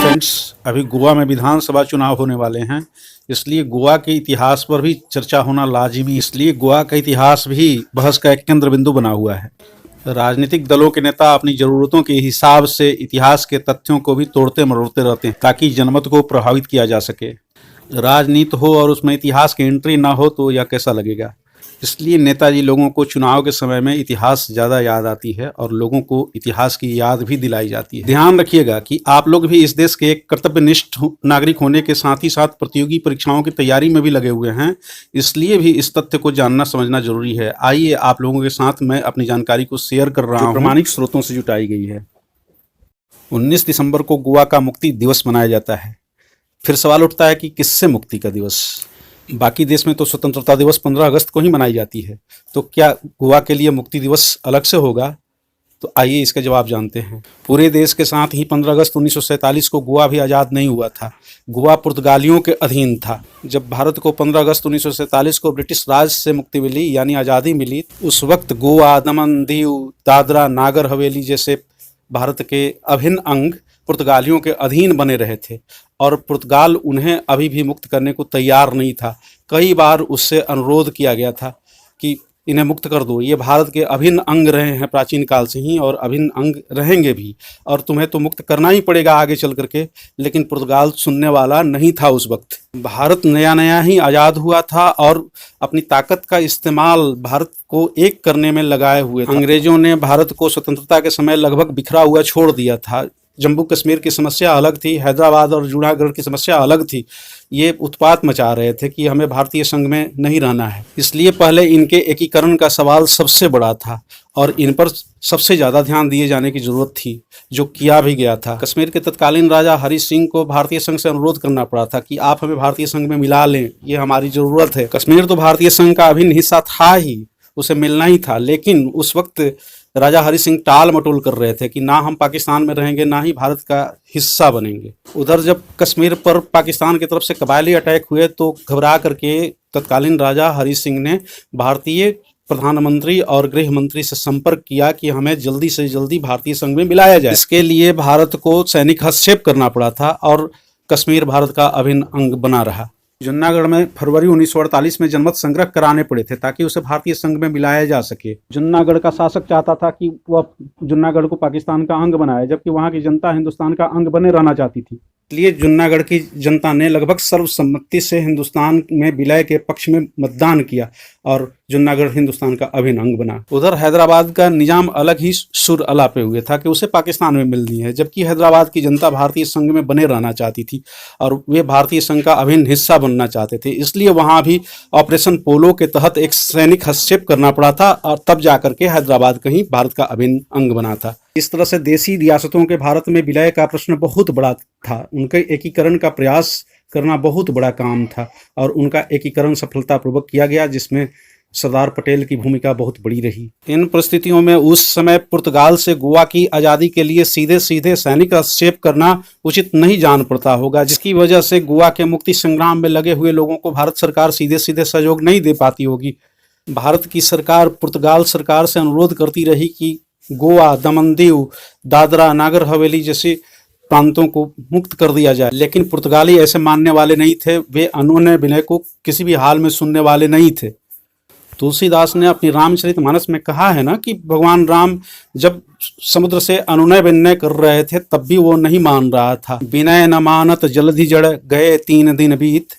Friends, अभी गोवा में विधानसभा चुनाव होने वाले हैं, इसलिए गोवा के इतिहास पर भी चर्चा होना लाजिमी। इसलिए गोवा का इतिहास भी बहस का एक केंद्र बिंदु बना हुआ है। राजनीतिक दलों के नेता अपनी जरूरतों के हिसाब से इतिहास के तथ्यों को भी तोड़ते मरोड़ते रहते हैं ताकि जनमत को प्रभावित किया जा सके। राजनीति हो और उसमें इतिहास की एंट्री ना हो तो यह कैसा लगेगा। इसलिए नेताजी लोगों को चुनाव के समय में इतिहास ज़्यादा याद आती है और लोगों को इतिहास की याद भी दिलाई जाती है। ध्यान रखिएगा कि आप लोग भी इस देश के एक कर्तव्यनिष्ठ नागरिक होने के साथ ही साथ प्रतियोगी परीक्षाओं की तैयारी में भी लगे हुए हैं, इसलिए भी इस तथ्य को जानना समझना जरूरी है। आइए आप लोगों के साथ मैं अपनी जानकारी को शेयर कर रहा हूँ, प्रमाणिक स्रोतों से जुटाई गई है। 19 दिसंबर को गोवा का मुक्ति दिवस मनाया जाता है। फिर सवाल उठता है कि किससे मुक्ति का दिवस? बाकी देश में तो स्वतंत्रता दिवस 15 अगस्त को ही मनाई जाती है, तो क्या गोवा के लिए मुक्ति दिवस अलग से होगा? तो आइए इसका जवाब जानते हैं। पूरे देश के साथ ही 15 अगस्त 1947 को गोवा भी आज़ाद नहीं हुआ था। गोवा पुर्तगालियों के अधीन था। जब भारत को 15 अगस्त 1947 को ब्रिटिश राज से मुक्ति मिली यानी आज़ादी मिली, उस वक्त गोवा, दमन, दीव, दादरा, नागर हवेली जैसे भारत के अभिन्न अंग पुर्तगालियों के अधीन बने रहे थे और पुर्तगाल उन्हें अभी भी मुक्त करने को तैयार नहीं था। कई बार उससे अनुरोध किया गया था कि इन्हें मुक्त कर दो, ये भारत के अभिन्न अंग रहे हैं प्राचीन काल से ही और अभिन्न अंग रहेंगे भी, और तुम्हें तो मुक्त करना ही पड़ेगा आगे चल करके। लेकिन पुर्तगाल सुनने वाला नहीं था। उस वक्त भारत नया नया ही आज़ाद हुआ था और अपनी ताकत का इस्तेमाल भारत को एक करने में लगाए हुए थे। अंग्रेजों ने भारत को स्वतंत्रता के समय लगभग बिखरा हुआ छोड़ दिया था। जम्मू कश्मीर की समस्या अलग थी, हैदराबाद और जूनागढ़ की समस्या अलग थी। ये उत्पात मचा रहे थे कि हमें भारतीय संघ में नहीं रहना है। इसलिए पहले इनके एकीकरण का सवाल सबसे बड़ा था और इन पर सबसे ज़्यादा ध्यान दिए जाने की ज़रूरत थी, जो किया भी गया था। कश्मीर के तत्कालीन राजा हरि सिंह को भारतीय संघ से अनुरोध करना पड़ा था कि आप हमें भारतीय संघ में मिला लें, ये हमारी ज़रूरत है। कश्मीर तो भारतीय संघ का अभिन्न हिस्सा था ही, उसे मिलना ही था। लेकिन उस वक्त राजा हरि सिंह टाल मटोल कर रहे थे कि ना हम पाकिस्तान में रहेंगे ना ही भारत का हिस्सा बनेंगे। उधर जब कश्मीर पर पाकिस्तान की तरफ से कबायली अटैक हुए तो घबरा करके तत्कालीन राजा हरि सिंह ने भारतीय प्रधानमंत्री और गृह मंत्री से संपर्क किया कि हमें जल्दी से जल्दी भारतीय संघ में मिलाया जाए। इसके लिए भारत को सैनिक हस्तक्षेप करना पड़ा था और कश्मीर भारत का अभिन्न अंग बना रहा। जूनागढ़ में फरवरी 1948 में जनमत संग्रह कराने पड़े थे ताकि उसे भारतीय संघ में मिलाया जा सके। जूनागढ़ का शासक चाहता था कि वह जूनागढ़ को पाकिस्तान का अंग बनाए, जबकि वहां की जनता हिंदुस्तान का अंग बने रहना चाहती थी। इसलिए जूनागढ़ की जनता ने लगभग सर्वसम्मति से हिंदुस्तान में विलय के पक्ष में मतदान किया और जूनागढ़ हिंदुस्तान का अभिन्न अंग बना। उधर हैदराबाद का निजाम अलग ही सुर अलापे हुए था कि उसे पाकिस्तान में मिलनी है, जबकि हैदराबाद की जनता भारतीय संघ में बने रहना चाहती थी और वे भारतीय संघ का अभिन्न हिस्सा बनना चाहते थे। इसलिए वहां भी ऑपरेशन पोलो के तहत एक सैनिक हस्तक्षेप करना पड़ा था और तब जाकर के हैदराबाद कहीं भारत का अभिन्न अंग बना था। इस तरह से देशी रियासतों के भारत में विलय का प्रश्न बहुत बड़ा था। उनके एकीकरण का प्रयास करना बहुत बड़ा काम था और उनका एकीकरण सफलतापूर्वक किया गया, जिसमें सरदार पटेल की भूमिका बहुत बड़ी रही। इन परिस्थितियों में उस समय पुर्तगाल से गोवा की आज़ादी के लिए सीधे सीधे सैनिक हस्तक्षेप करना उचित नहीं जान पड़ता होगा, जिसकी वजह से गोवा के मुक्ति संग्राम में लगे हुए लोगों को भारत सरकार सीधे सीधे सहयोग नहीं दे पाती होगी। भारत की सरकार पुर्तगाल सरकार से अनुरोध करती रही कि गोवा, दमन, दीव, दादरा, नागर हवेली जैसे प्रांतों को मुक्त कर दिया जाए, लेकिन पुर्तगाली ऐसे मानने वाले नहीं थे। वे अनुनय विनय को किसी भी हाल में सुनने वाले नहीं थे। तुलसीदास ने अपनी रामचरितमानस में कहा है ना कि भगवान राम जब समुद्र से अनुनय विनय कर रहे थे तब भी वो नहीं मान रहा था। विनय न मानत जलधि जड़ गए 3 दिन बीत।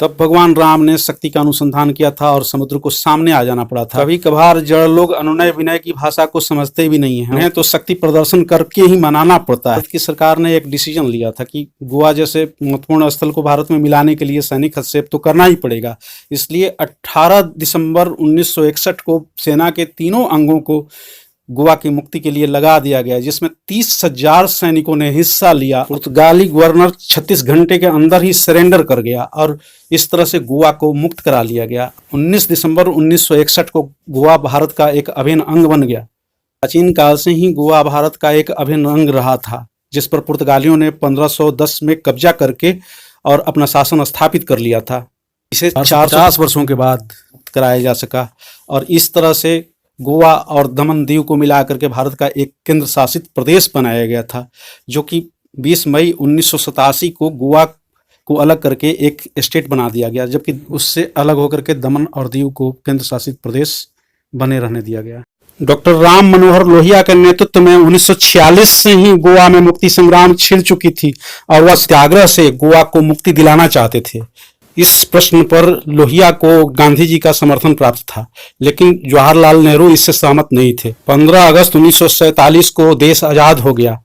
तब भगवान राम ने शक्ति का अनुसंधान किया था और समुद्र को सामने आ जाना पड़ा था। कभी कभार जड़ लोग अनुनय विनय की भाषा को समझते भी नहीं हैं, उन्हें तो शक्ति प्रदर्शन करके ही मनाना पड़ता है। भारत की सरकार ने एक डिसीजन लिया था कि गोवा जैसे महत्वपूर्ण स्थल को भारत में मिलाने के लिए सैनिक हस्तक्षेप तो करना ही पड़ेगा। इसलिए 18 दिसंबर 1961 को सेना के तीनों अंगों को गोवा की मुक्ति के लिए लगा दिया गया, जिसमें 30,000 सैनिकों ने हिस्सा लिया। पुर्तगाली गवर्नर 36 घंटे के अंदर ही सरेंडर कर गया और इस तरह से गोवा को मुक्त करा लिया गया। 19 दिसंबर 1961 को गोवा भारत का एक अभिन्न अंग बन गया। प्राचीन काल से ही गोवा भारत का एक अभिन्न अंग रहा था, जिस पर पुर्तगालियों ने 1510 में कब्जा करके और अपना शासन स्थापित कर लिया था। इसे 450 वर्षों के बाद कराया जा सका और इस तरह से गोवा और दमन दीव को मिलाकर के भारत का एक केंद्र शासित प्रदेश बनाया गया था, जो कि 20 मई 1987 को गोवा को अलग करके एक स्टेट बना दिया गया, जबकि उससे अलग होकर के दमन और दीव को केंद्र शासित प्रदेश बने रहने दिया गया। डॉक्टर राम मनोहर लोहिया के नेतृत्व में 1946 से ही गोवा में मुक्ति संग्राम छिड़ चुकी थी और वह सत्याग्रह से गोवा को मुक्ति दिलाना चाहते थे। इस प्रश्न पर लोहिया को गांधी जी का समर्थन प्राप्त था, लेकिन जवाहरलाल नेहरू इससे सहमत नहीं थे। 15 अगस्त 1947 को देश आजाद हो गया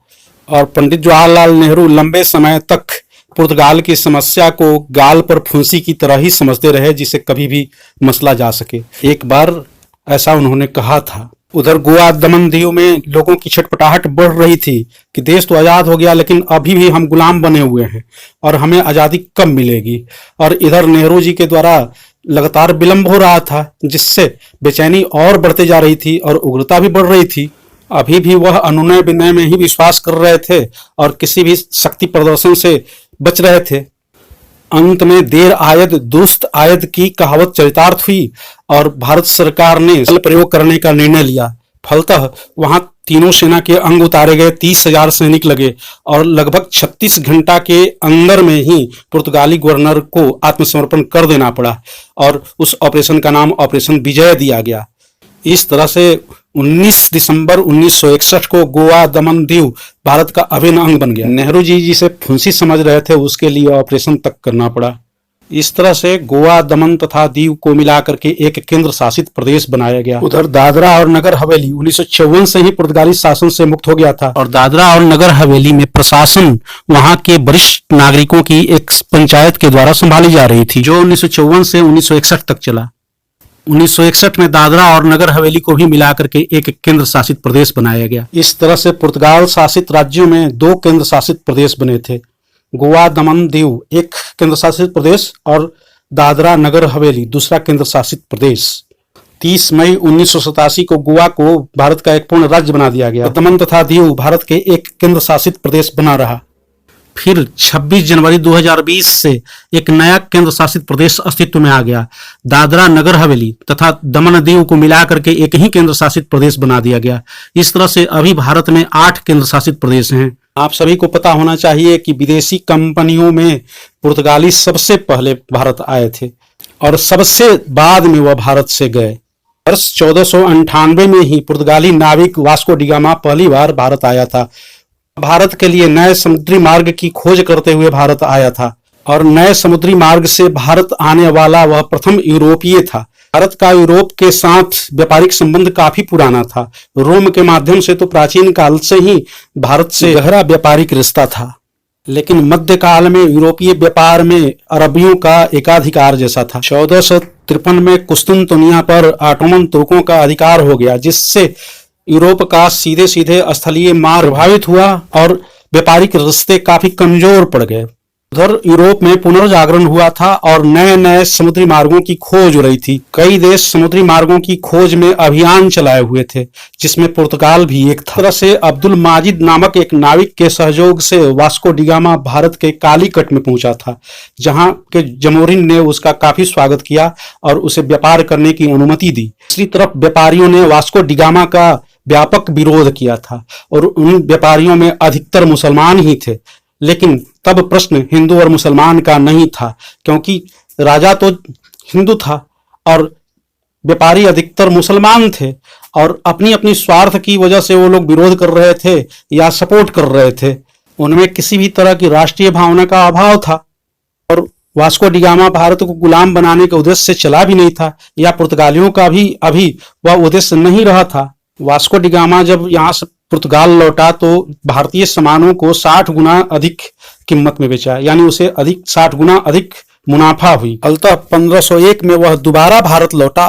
और पंडित जवाहरलाल नेहरू लंबे समय तक पुर्तगाल की समस्या को गाल पर फुंसी की तरह ही समझते रहे, जिसे कभी भी मसला जा सके। एक बार ऐसा उन्होंने कहा था। उधर गोवा दमन दीव में लोगों की छटपटाहट बढ़ रही थी कि देश तो आजाद हो गया, लेकिन अभी भी हम गुलाम बने हुए हैं और हमें आजादी कब मिलेगी। और इधर नेहरू जी के द्वारा लगातार विलंब हो रहा था, जिससे बेचैनी और बढ़ते जा रही थी और उग्रता भी बढ़ रही थी। अभी भी वह अनुनय विनय में ही विश्वास कर रहे थे और किसी भी शक्ति प्रदर्शन से बच रहे थे। अंत में देर आयद दुरुस्त आयद की कहावत चरितार्थ हुई और भारत सरकार ने बल प्रयोग करने का निर्णय लिया। फलतः वहां तीनों सेना के अंग उतारे गए, 30,000 सैनिक लगे और लगभग 36 घंटा के अंदर में ही पुर्तगाली गवर्नर को आत्मसमर्पण कर देना पड़ा और उस ऑपरेशन का नाम ऑपरेशन विजय दिया गया। इस तरह से 19 दिसंबर 1961 को गोवा दमन दीव भारत का अभिन्न अंग बन गया। नेहरू जी जिसे फुंसी समझ रहे थे, उसके लिए ऑपरेशन तक करना पड़ा। इस तरह से गोवा दमन तथा दीव को मिलाकर के एक केंद्र शासित प्रदेश बनाया गया। उधर दादरा और नगर हवेली 1954 से ही पुर्तगाली शासन से मुक्त हो गया था और दादरा और नगर हवेली में प्रशासन वहां के वरिष्ठ नागरिकों की एक पंचायत के द्वारा संभाली जा रही थी, जो 1954 से 1961 तक चला। 1961 में दादरा और नगर हवेली को भी मिलाकर के एक केंद्र शासित प्रदेश बनाया गया। इस तरह से पुर्तगाल शासित राज्यों में 2 केंद्र शासित प्रदेश बने थे, गोवा दमन दीव एक केंद्र शासित प्रदेश और दादरा नगर हवेली दूसरा केंद्र शासित प्रदेश। 30 मई 1987 को गोवा को भारत का एक पूर्ण राज्य बना दिया गया। दमन तथा दीव भारत के एक केंद्र शासित प्रदेश बना रहा। फिर 26 जनवरी 2020 से एक नया केंद्र शासित प्रदेश अस्तित्व में आ गया। दादरा नगर हवेली तथा दमन दीव को मिलाकर के एक ही केंद्र शासित प्रदेश बना दिया गया। इस तरह से अभी भारत में 8 केंद्र शासित प्रदेश हैं। आप सभी को पता होना चाहिए कि विदेशी कंपनियों में पुर्तगाली सबसे पहले भारत आए थे और सबसे बाद में वह भारत से गए। वर्ष 1498 में ही पुर्तगाली नाविक वास्को डी गामा पहली बार भारत आया था। भारत के लिए नए समुद्री मार्ग की खोज करते हुए भारत आया था और नए समुद्री मार्ग से भारत आने वाला वह प्रथम यूरोपीय था। भारत का यूरोप के साथ व्यापारिक संबंध काफी पुराना था। रोम के माध्यम से तो प्राचीन काल से ही भारत से गहरा व्यापारिक रिश्ता था, लेकिन मध्यकाल में यूरोपीय व्यापार में अरबियों का एकाधिकार जैसा था। 1453 में कुस्तुनतुनिया पर ऑटोमन तुर्कों का अधिकार हो गया, जिससे यूरोप का सीधे सीधे स्थलीय मार्ग प्रभावित हुआ और व्यापारिक रिश्ते काफी कमजोर पड़ गए। उधर यूरोप में पुनर्जागरण हुआ था और नए नए समुद्री मार्गों की खोज हो रही थी। कई देश समुद्री मार्गों की खोज में अभियान चलाए हुए थे, जिसमें पुर्तगाल भी एक था। तरह से अब्दुल माजिद नामक एक नाविक के सहयोग से वास्को डी गामा भारत के कालीकट में पहुंचा था, जहां के जमोरिन ने उसका काफी स्वागत किया और उसे व्यापार करने की अनुमति दी। दूसरी तरफ व्यापारियों ने वास्को डी गामा का व्यापक विरोध किया था और उन व्यापारियों में अधिकतर मुसलमान ही थे। लेकिन तब प्रश्न हिंदू और मुसलमान का नहीं था, क्योंकि राजा तो हिंदू था और व्यापारी अधिकतर मुसलमान थे और अपनी अपनी स्वार्थ की वजह से वो लोग विरोध कर रहे थे या सपोर्ट कर रहे थे। उनमें किसी भी तरह की राष्ट्रीय भावना का अभाव था और वास्को डी गामा भारत को गुलाम बनाने के उद्देश्य से चला भी नहीं था, या पुर्तगालियों का भी अभी वह उद्देश्य नहीं रहा था। वास्को डी गामा जब यहाँ से पुर्तगाल लौटा तो भारतीय सामानों को 60 गुना अधिक कीमत में बेचा, यानी उसे 60 गुना अधिक मुनाफा हुई। फलतः 1501 में वह दोबारा भारत लौटा।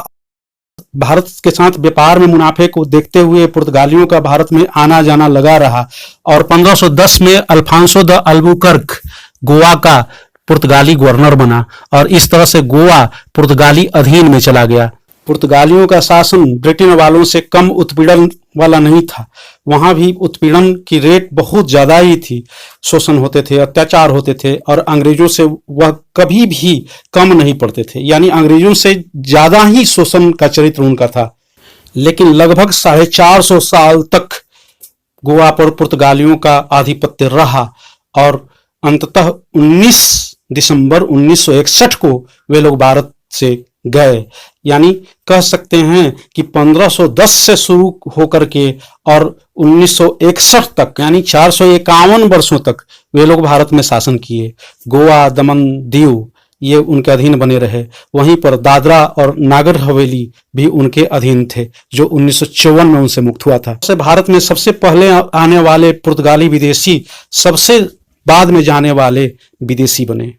भारत के साथ व्यापार में मुनाफे को देखते हुए पुर्तगालियों का भारत में आना जाना लगा रहा और 1510 में अल्फांसो द अल्बुकर्क गोवा का पुर्तगाली गवर्नर बना और इस तरह से गोवा पुर्तगाली अधीन में चला गया। पुर्तगालियों का शासन ब्रिटेन वालों से कम उत्पीड़न वाला नहीं था। वहां भी उत्पीड़न की रेट बहुत ज्यादा ही थी। शोषण होते थे, अत्याचार होते थे और अंग्रेजों से वह कभी भी कम नहीं पड़ते थे, यानी अंग्रेजों से ज्यादा ही शोषण का चरित्र उनका था। लेकिन लगभग 450 साल तक गोवा पर पुर्तगालियों का आधिपत्य रहा और अंततः 19 दिसंबर 1961 को वे लोग भारत से गए। यानी कह सकते हैं कि 1510 से शुरू होकर के और 1961 तक यानी 451 वर्षों तक वे लोग भारत में शासन किए। गोवा, दमन, दीव ये उनके अधीन बने रहे। वहीं पर दादरा और नागर हवेली भी उनके अधीन थे, जो 1954 में उनसे मुक्त हुआ था। भारत में सबसे पहले आने वाले पुर्तगाली विदेशी सबसे बाद में जाने वाले विदेशी बने।